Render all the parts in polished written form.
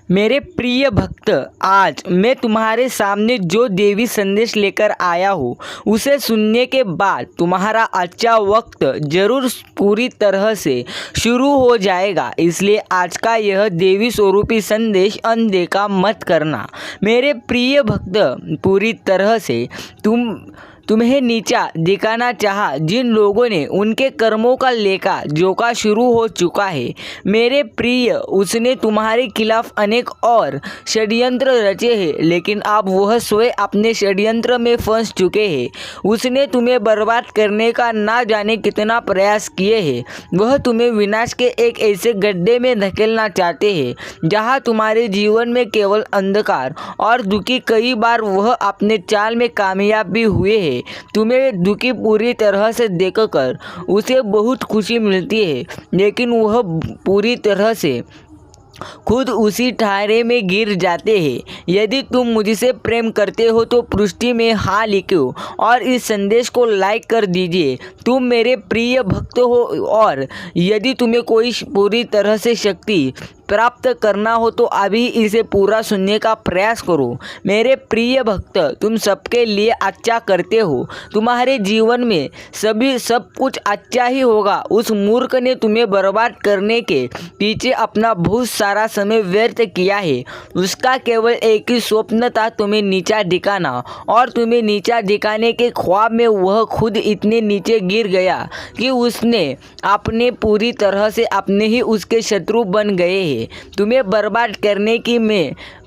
मेरे प्रिय भक्त, आज मैं तुम्हारे सामने जो देवी संदेश लेकर आया हूँ उसे सुनने के बाद तुम्हारा अच्छा वक्त जरूर पूरी तरह से शुरू हो जाएगा। इसलिए आज का यह देवी स्वरूपी संदेश अनदेखा मत करना। मेरे प्रिय भक्त, पूरी तरह से तुम्हें नीचा दिखाना चाहा जिन लोगों ने उनके कर्मों का लेखा जोखा शुरू हो चुका है। मेरे प्रिय, उसने तुम्हारे खिलाफ अनेक और षड्यंत्र रचे हैं, लेकिन अब वह स्वयं अपने षड्यंत्र में फंस चुके हैं। उसने तुम्हें बर्बाद करने का ना जाने कितना प्रयास किए हैं। वह तुम्हें विनाश के एक ऐसे गड्ढे में धकेलना चाहते हैं जहां तुम्हारे जीवन में केवल अंधकार और दुखी। कई बार वह अपने चाल में कामयाब भी हुए हैं। तुम्हें दुखी पूरी तरह से देखकर उसे बहुत खुशी मिलती है, लेकिन वह पूरी तरह से खुद उसी ठारे में गिर जाते हैं। यदि तुम मुझसे प्रेम करते हो तो पुष्टि में हाँ लिखो और इस संदेश को लाइक कर दीजिए। तुम मेरे प्रिय भक्त हो और यदि तुम्हें कोई पूरी तरह से शक्ति प्राप्त करना हो तो अभी इसे पूरा सुनने का प्रयास करो। मेरे प्रिय भक्त, तुम सबके लिए अच्छा करते हो। तुम्हारे जीवन में सब कुछ अच्छा ही होगा। उस मूर्ख ने तुम्हें बर्बाद करने के पीछे अपना बहुत सारा समय व्यर्थ किया है। उसका केवल एक ही स्वप्न था, तुम्हें नीचा दिखाना, और तुम्हें नीचा दिखाने के ख्वाब में वह खुद इतने नीचे गिर गया कि उसने अपने पूरी तरह से अपने ही उसके शत्रु बन गए हैं। तुम्हें बर्बाद करने की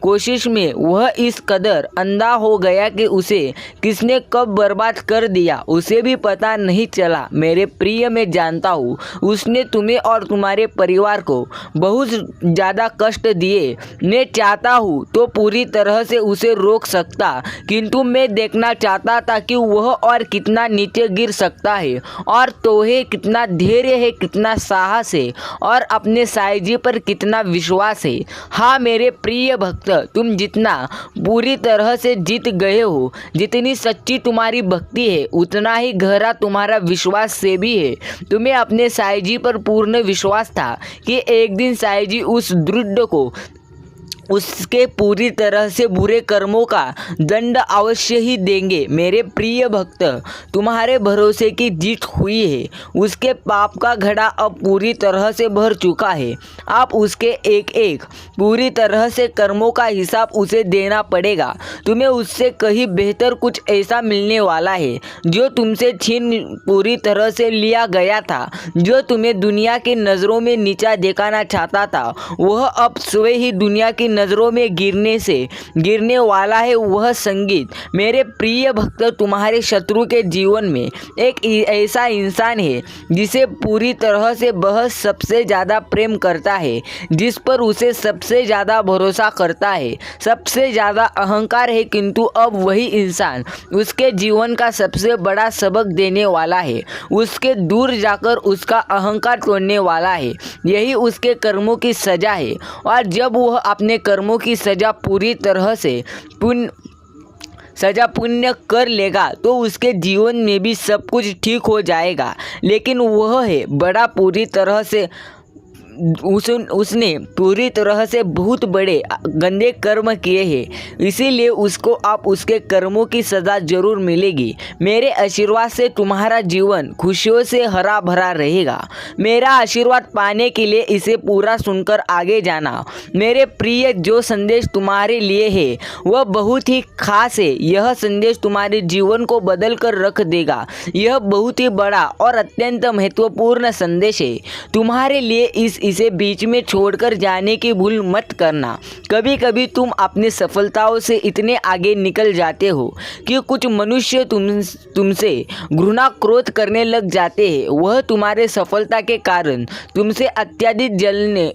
कोशिश में वह इस कदर अंधा हो गया कि उसे किसने कब बर्बाद कर दिया उसे भी पता नहीं चला। मेरे प्रिय, मैं जानता हूँ उसने तुम्हें और तुम्हारे परिवार को बहुत ज़्यादा कष्ट दिए। मैं चाहता हूँ तो पूरी तरह से उसे रोक सकता, किंतु मैं देखना चाहता था कि वह और कितना नीचे गिर सकता है, और तोहे कितना धैर्य है, कितना साहस है और अपने साईं पर कितना विश्वास है। हाँ मेरे प्रिय भक्त, तुम जितना पूरी तरह से जीत गए हो, जितनी सच्ची तुम्हारी भक्ति है, उतना ही गहरा तुम्हारा विश्वास से भी है। तुम्हें अपने साईं जी पर पूर्ण विश्वास था कि एक दिन साईं जी उस दृढ़ को उसके पूरी तरह से बुरे कर्मों का दंड अवश्य ही देंगे। मेरे प्रिय भक्त, तुम्हारे भरोसे की जीत हुई है। उसके पाप का घड़ा अब पूरी तरह से भर चुका है। आप उसके एक एक पूरी तरह से कर्मों का हिसाब उसे देना पड़ेगा। तुम्हें उससे कहीं बेहतर कुछ ऐसा मिलने वाला है जो तुमसे छीन पूरी तरह से लिया गया था। जो तुम्हें दुनिया की नज़रों में नीचा दिखाना चाहता था, वह अब स्वयं ही दुनिया की नज़रों में गिरने वाला है। वह संगीत, मेरे प्रिय भक्त, तुम्हारे शत्रु के जीवन में एक ऐसा इंसान है जिसे पूरी तरह से वह सबसे ज़्यादा प्रेम करता है, जिस पर उसे सबसे ज़्यादा भरोसा करता है, सबसे ज़्यादा अहंकार है, किंतु अब वही इंसान उसके जीवन का सबसे बड़ा सबक देने वाला है। उसके दूर जाकर उसका अहंकार तोड़ने वाला है। यही उसके कर्मों की सज़ा है, और जब वह अपने कर्मों की सज़ा पूरी तरह से पुण्य कर लेगा तो उसके जीवन में भी सब कुछ ठीक हो जाएगा। लेकिन वह है बड़ा पूरी तरह से उसने पूरी तरह से बहुत बड़े गंदे कर्म किए हैं, इसीलिए उसको अब उसके कर्मों की सज़ा जरूर मिलेगी। मेरे आशीर्वाद से तुम्हारा जीवन खुशियों से हरा भरा रहेगा। मेरा आशीर्वाद पाने के लिए इसे पूरा सुनकर आगे जाना। मेरे प्रिय, जो संदेश तुम्हारे लिए है वह बहुत ही खास है। यह संदेश तुम्हारे जीवन को बदल कर रख देगा। यह बहुत ही बड़ा और अत्यंत महत्वपूर्ण संदेश है तुम्हारे लिए। इसे बीच में छोड़कर जाने की भूल मत करना। कभी कभी तुम अपनी सफलताओं से इतने आगे निकल जाते हो कि कुछ मनुष्य तुमसे घृणा क्रोध करने लग जाते हैं। वह तुम्हारे सफलता के कारण तुमसे अत्यधिक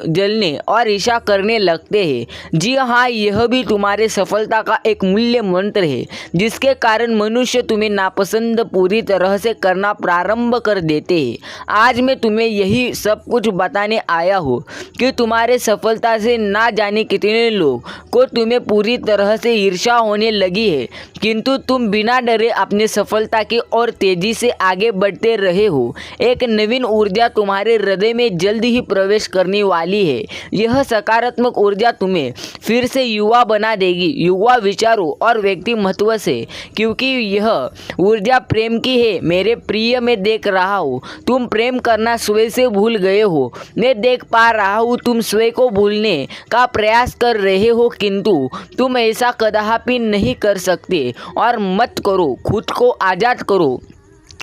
जलने और ईर्ष्या करने लगते हैं। जी हाँ, यह भी तुम्हारे सफलता का एक मूल्य मंत्र है, जिसके कारण मनुष्य तुम्हें नापसंद पूरी तरह से करना प्रारंभ कर देते हैं। आज मैं तुम्हें यही सब कुछ बताने आया हूँ कि तुम्हारे सफलता से ना जाने कितने लोग को तुम्हें पूरी तरह से ईर्ष्या होने लगी है, किंतु तुम बिना डरे अपने सफलता की ओर तेजी से आगे बढ़ते रहे हो। एक नवीन ऊर्जा तुम्हारे हृदय में जल्द ही प्रवेश करने वाली है। यह सकारात्मक ऊर्जा तुम्हें फिर से युवा बना देगी, युवा विचारों और व्यक्तिमत्व से, क्योंकि यह ऊर्जा प्रेम की है। मेरे प्रिय, मैं देख रहा हूँ तुम प्रेम करना स्वयं से भूल गए हो। मैं देख पा रहा हूँ तुम स्वयं को भूलने का प्रयास कर रहे हो, किंतु तुम ऐसा कदापि नहीं कर सकते। और मत करो, खुद को आज़ाद करो,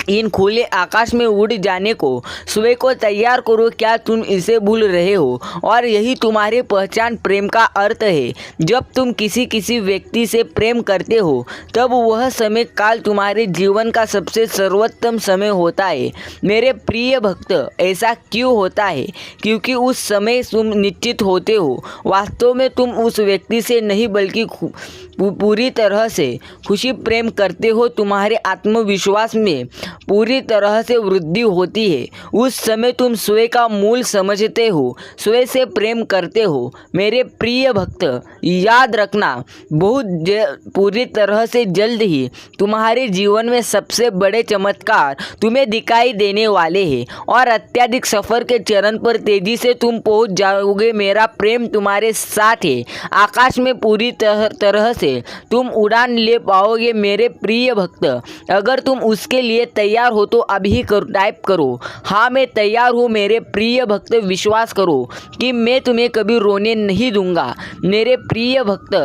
इन खुले आकाश में उड़ जाने को स्वयं को तैयार करो। क्या तुम इसे भूल रहे हो? और यही तुम्हारी पहचान प्रेम का अर्थ है। जब तुम किसी व्यक्ति से प्रेम करते हो तब वह समय काल तुम्हारे जीवन का सबसे सर्वोत्तम समय होता है। मेरे प्रिय भक्त, ऐसा क्यों होता है? क्योंकि उस समय तुम निश्चित होते हो वास्तव में तुम उस व्यक्ति से नहीं बल्कि पूरी तरह से खुशी प्रेम करते हो। तुम्हारे आत्मविश्वास में पूरी तरह से वृद्धि होती है। उस समय तुम स्वयं का मूल समझते हो, स्वयं से प्रेम करते हो। मेरे प्रिय भक्त, याद रखना, पूरी तरह से जल्द ही तुम्हारे जीवन में सबसे बड़े चमत्कार तुम्हें दिखाई देने वाले हैं और अत्यधिक सफ़र के चरण पर तेजी से तुम पहुंच जाओगे। मेरा प्रेम तुम्हारे साथ है। आकाश में पूरी तरह से तुम उड़ान ले पाओगे। मेरे प्रिय भक्त, अगर तुम उसके लिए तैयार हो तो अभी टाइप करो, हाँ मैं तैयार हूँ। मेरे प्रिय भक्त, विश्वास करो कि मैं तुम्हें कभी रोने नहीं दूंगा। मेरे प्रिय भक्त,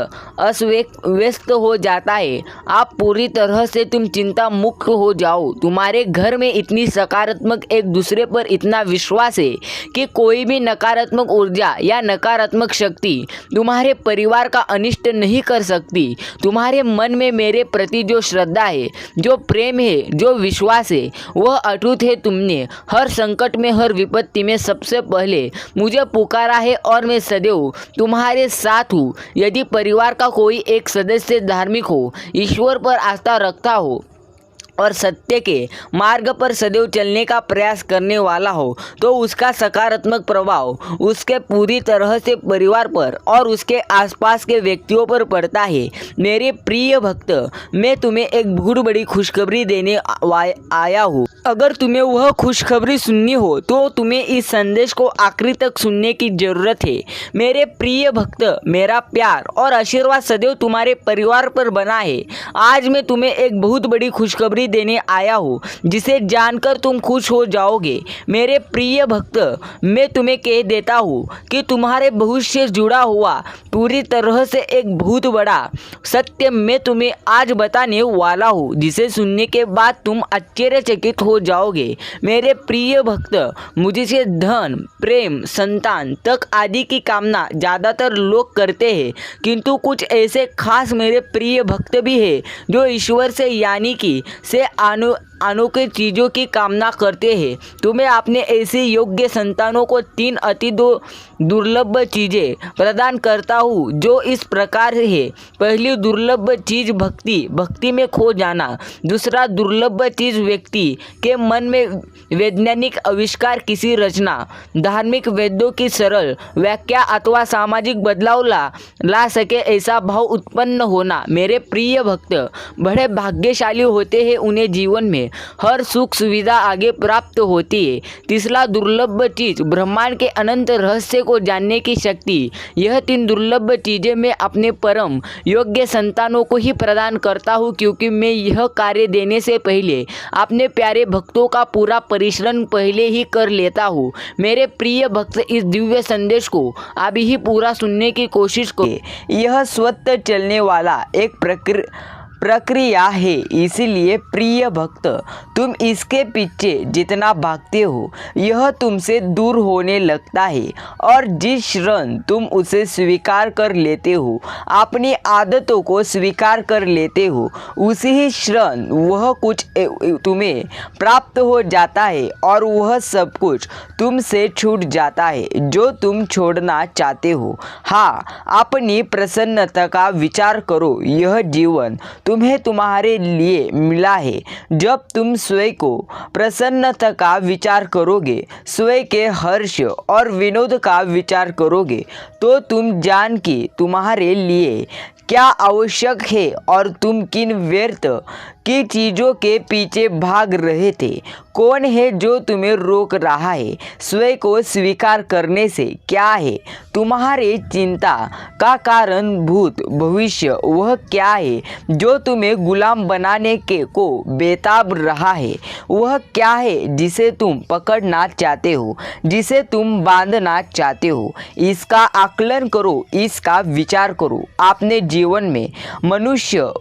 व्यस्त हो जाता है आप पूरी तरह से, तुम चिंता मुक्त हो जाओ। तुम्हारे घर में इतनी सकारात्मक, एक दूसरे पर इतना विश्वास है कि कोई भी नकारात्मक ऊर्जा या नकारात्मक शक्ति तुम्हारे परिवार का अनिष्ट नहीं कर सकती। तुम्हारे मन में मेरे प्रति जो श्रद्धा है, जो प्रेम है, जो विश्वास है, वह अटूट है। तुमने हर संकट में, हर विपत्ति में सबसे पहले मुझे पुकारा है और मैं सदैव तुम्हारे साथ हूँ। यदि परिवार का कोई एक सदस्य धार्मिक हो, ईश्वर पर आस्था रखता हो और सत्य के मार्ग पर सदैव चलने का प्रयास करने वाला हो, तो उसका सकारात्मक प्रभाव उसके पूरी तरह से परिवार पर और उसके आसपास के व्यक्तियों पर पड़ता है। मेरे प्रिय भक्त, मैं तुम्हें एक बहुत बड़ी खुशखबरी देने आया हूँ। अगर तुम्हें वह खुशखबरी सुननी हो तो तुम्हें इस संदेश को आखिरी तक सुनने की ज़रूरत है। मेरे प्रिय भक्त, मेरा प्यार और आशीर्वाद सदैव तुम्हारे परिवार पर बना है। आज मैं तुम्हें एक बहुत बड़ी खुशखबरी देने आया हूँ जिसे जानकर तुम खुश हो जाओगे। मेरे प्रिय भक्त, मैं तुम्हें कह देता हूँ कि तुम्हारे भविष्य से जुड़ा हुआ पूरी तरह से एक बहुत बड़ा सत्य मैं तुम्हें आज बताने वाला हूँ, जिसे सुनने के बाद तुम आश्चर्यचकित हो जाओगे। मेरे प्रिय भक्त, मुझसे धन, प्रेम, संतान तक आदि की कामना ज़्यादातर लोग करते हैं, किंतु कुछ ऐसे खास मेरे प्रिय भक्त भी हैं जो ईश्वर से यानी कि से अनोखी चीज़ों की कामना करते हैं। तुम्हें अपने ऐसे योग्य संतानों को 3 अति दुर्लभ चीज़ें प्रदान करता हूँ जो इस प्रकार है। पहली दुर्लभ चीज़ भक्ति में खो जाना। दूसरा दुर्लभ चीज़ व्यक्ति के मन में वैज्ञानिक आविष्कार, किसी रचना, धार्मिक वेदों की सरल व्याख्या अथवा सामाजिक बदलाव ला सके ऐसा भाव उत्पन्न होना। मेरे प्रिय भक्त, बड़े भाग्यशाली होते हैं, उन्हें जीवन में हर सुख सुविधा आगे प्राप्त होती है। तीसरा दुर्लभ चीज ब्रह्मांड के अनंत रहस्य को जानने की शक्ति। यह 3 दुर्लभ चीजें मैं अपने परम योग्य संतानों को ही प्रदान करता हूँ, क्योंकि मैं यह कार्य देने से पहले अपने प्यारे भक्तों का पूरा परिश्रम पहले ही कर लेता हूँ। मेरे प्रिय भक्त, इस दिव्य संदेश को अभी ही पूरा सुनने की कोशिश करो। यह स्वतः चलने वाला एक प्रक्रिया है, इसलिए प्रिय भक्त, तुम इसके पीछे जितना भागते हो यह तुमसे दूर होने लगता है, और जिस क्षण तुम उसे स्वीकार कर लेते हो, अपनी आदतों को स्वीकार कर लेते हो, उसी ही क्षण वह कुछ तुम्हें प्राप्त हो जाता है और वह सब कुछ तुमसे छूट जाता है जो तुम छोड़ना चाहते हो। हाँ, अपनी प्रसन्नता का विचार करो। यह जीवन तुम्हें तुम्हारे लिए मिला है। जब तुम स्वयं को प्रसन्नता का विचार करोगे, स्वयं के हर्ष और विनोद का विचार करोगे, तो तुम जान कि तुम्हारे लिए क्या आवश्यक है और तुम किन व्यर्थ की चीज़ों के पीछे भाग रहे थे। कौन है जो तुम्हें रोक रहा है स्वयं को स्वीकार करने से? क्या है तुम्हारे चिंता का कारण? भूत भविष्य वह क्या है जो तुम्हें गुलाम बनाने के को बेताब रहा है? वह क्या है जिसे तुम पकड़ना चाहते हो, जिसे तुम बांधना चाहते हो? इसका आकलन करो, इसका विचार करो। आपने जीवन में मनुष्य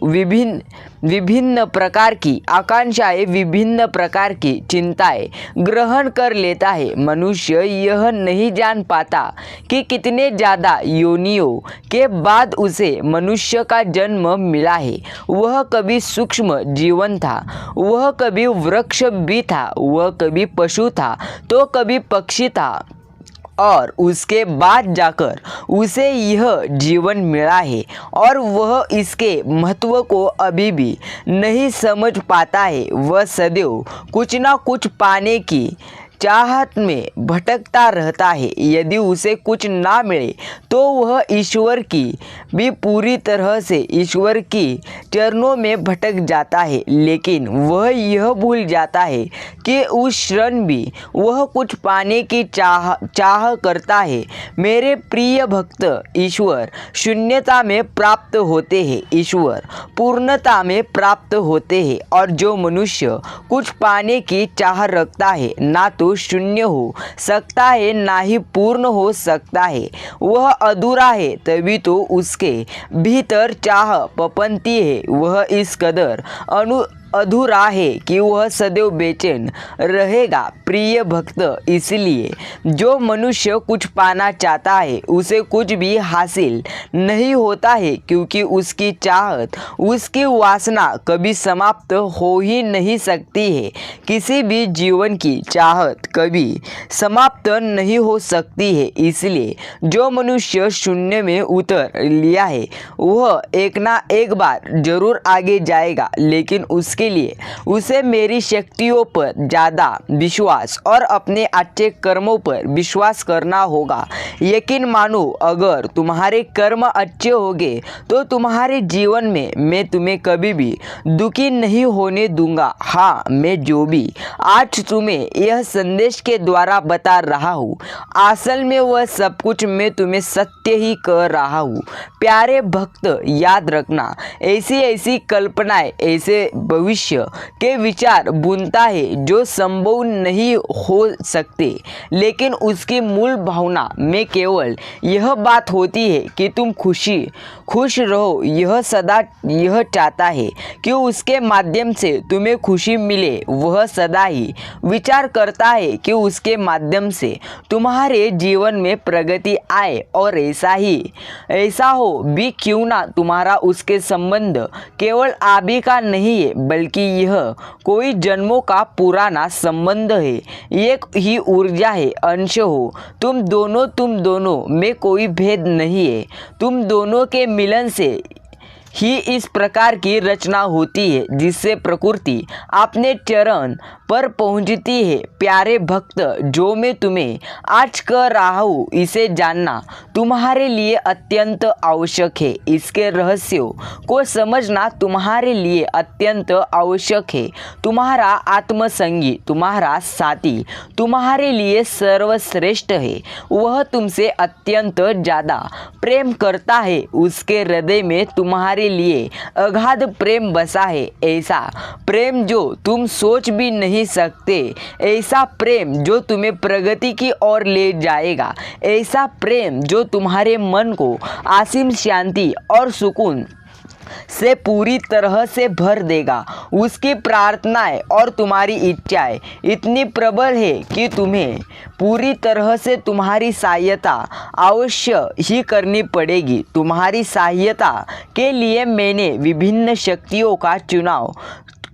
विभिन्न प्रकार की आकांक्षाएं, विभिन्न प्रकार की चिंताएं ग्रहण कर लेता है। मनुष्य यह नहीं जान पाता कि कितने ज़्यादा योनियों के बाद उसे मनुष्य का जन्म मिला है। वह कभी सूक्ष्म जीवन था, वह कभी वृक्ष भी था, वह कभी पशु था तो कभी पक्षी था, और उसके बाद जाकर उसे यह जीवन मिला है और वह इसके महत्व को अभी भी नहीं समझ पाता है। वह सदैव कुछ ना कुछ पाने की चाहत में भटकता रहता है। यदि उसे कुछ ना मिले तो वह ईश्वर की भी पूरी तरह से ईश्वर की चरणों में भटक जाता है, लेकिन वह यह भूल जाता है कि उस क्षण भी वह कुछ पाने की चाह करता है। मेरे प्रिय भक्त, ईश्वर शून्यता में प्राप्त होते हैं, ईश्वर पूर्णता में प्राप्त होते हैं। और जो मनुष्य कुछ पाने की चाह रखता है, ना तो शून्य हो सकता है ना ही पूर्ण हो सकता है, वह अधूरा है। तभी तो उसके भीतर चाह पनपती है। वह इस कदर अधूरा है कि वह सदैव बेचैन रहेगा। प्रिय भक्त, इसलिए जो मनुष्य कुछ पाना चाहता है उसे कुछ भी हासिल नहीं होता है, क्योंकि उसकी चाहत, उसकी वासना कभी समाप्त हो ही नहीं सकती है। किसी भी जीवन की चाहत कभी समाप्त नहीं हो सकती है। इसलिए जो मनुष्य शून्य में उतर लिया है वह एक ना एक बार जरूर आगे जाएगा, लेकिन उसके लिए उसे मेरी शक्तियों पर ज़्यादा विश्वास और अपने अच्छे कर्मों पर विश्वास करना होगा। यकीन मानो, अगर तुम्हारे कर्म अच्छे होंगे तो तुम्हारे जीवन में मैं तुम्हें कभी भी दुखी नहीं होने दूंगा। हाँ, मैं जो भी आज तुम्हें यह संदेश के द्वारा बता रहा हूँ, असल में वह सब कुछ मैं तुम्हें सत्य ही कह रहा हूँ। प्यारे भक्त, याद रखना, ऐसी कल्पनाएं, ऐसे भविष्य के विचार बुनता है जो संभव नहीं हो सकते, लेकिन उसकी मूल भावना में केवल यह बात होती है कि तुम खुश रहो। यह सदा यह चाहता है कि उसके माध्यम से तुम्हें खुशी मिले। वह सदा ही विचार करता है कि उसके माध्यम से तुम्हारे जीवन में प्रगति आए, और ऐसा हो भी क्यों ना तुम्हारा उसके संबंध केवल अभी का नहीं है, बल्कि यह कोई जन्मों का पुराना संबंध है। एक ही ऊर्जा है, अंश हो तुम दोनों में कोई भेद नहीं है। तुम दोनों के मिलन से ही इस प्रकार की रचना होती है जिससे प्रकृति अपने चरण पर पहुंचती है। प्यारे भक्त, जो मैं तुम्हें आज कह रहा हूँ इसे जानना तुम्हारे लिए अत्यंत आवश्यक है। इसके रहस्यों को समझना तुम्हारे लिए अत्यंत आवश्यक है। तुम्हारा आत्मसंगी, तुम्हारा साथी तुम्हारे लिए सर्वश्रेष्ठ है। वह तुमसे अत्यंत ज़्यादा प्रेम करता है। उसके हृदय में तुम्हारे लिए अगाध प्रेम बसा है, ऐसा प्रेम जो तुम सोच भी नहीं सकते, ऐसा प्रेम जो तुम्हें प्रगति की ओर ले जाएगा, ऐसा प्रेम जो तुम्हारे मन को असीम शांति और सुकून से पूरी तरह से भर देगा। उसकी प्रार्थनाएं और तुम्हारी इच्छाएं इतनी प्रबल है कि तुम्हें पूरी तरह से तुम्हारी सहायता अवश्य ही करनी पड़ेगी। तुम्हारी सहायता के लिए मैंने विभिन्न शक्तियों का चुनाव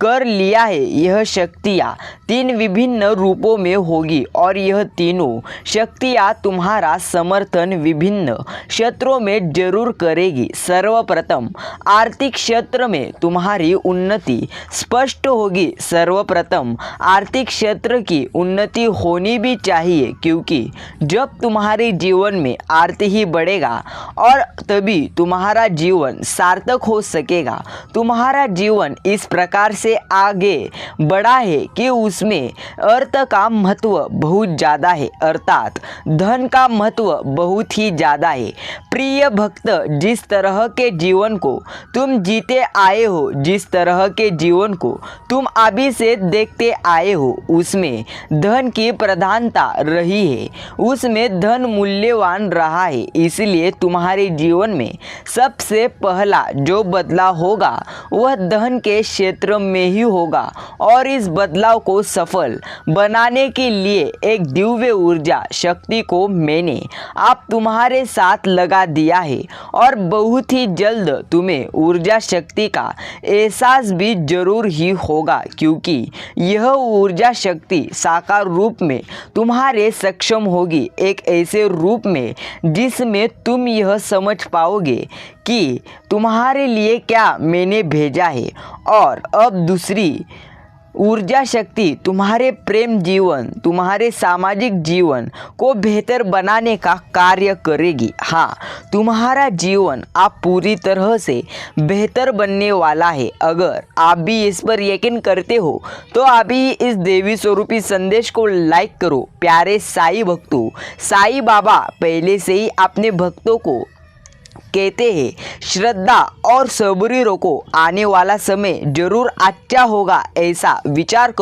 कर लिया है, यह शक्तियाँ 3 विभिन्न रूपों में होगी और यह तीनों शक्तियाँ तुम्हारा समर्थन विभिन्न क्षेत्रों में जरूर करेगी। सर्वप्रथम आर्थिक क्षेत्र में तुम्हारी उन्नति स्पष्ट होगी। सर्वप्रथम आर्थिक क्षेत्र की उन्नति होनी भी चाहिए, क्योंकि जब तुम्हारे जीवन में आर्थिक ही बढ़ेगा और तभी तुम्हारा जीवन सार्थक हो सकेगा। तुम्हारा जीवन इस प्रकार से आगे बढ़ा है कि उसमें अर्थ का महत्व बहुत ज़्यादा है, अर्थात धन का महत्व बहुत ही ज़्यादा है। प्रिय भक्त, जिस तरह के जीवन को तुम जीते आए हो, जिस तरह के जीवन को तुम अभी से देखते आए हो, उसमें धन की प्रधानता रही है, उसमें धन मूल्यवान रहा है। इसलिए तुम्हारे जीवन में सबसे पहला जो बदलाव होगा वह धन के क्षेत्र में ही होगा और इस बदलाव को सफल बनाने के लिए एक दिव्य ऊर्जा शक्ति को मैंने आप तुम्हारे साथ लगा दिया है और बहुत ही जल्द तुम्हें ऊर्जा शक्ति का एहसास भी जरूर ही होगा, क्योंकि यह ऊर्जा शक्ति साकार रूप में तुम्हारे सक्षम होगी, एक ऐसे रूप में जिसमें तुम यह समझ पाओगे कि तुम्हारे लिए क्या मैंने भेजा है। और अब दूसरी ऊर्जा शक्ति तुम्हारे प्रेम जीवन, तुम्हारे सामाजिक जीवन को बेहतर बनाने का कार्य करेगी। हाँ, तुम्हारा जीवन आप पूरी तरह से बेहतर बनने वाला है। अगर आप भी इस पर यकीन करते हो तो अभी इस देवी स्वरूपी संदेश को लाइक करो। प्यारे साईं भक्तों, साईं बाबा पहले से ही अपने भक्तों को कहते हैं, श्रद्धा और सब्र रखो, आने वाला समय जरूर अच्छा होगा, ऐसा विचार करो।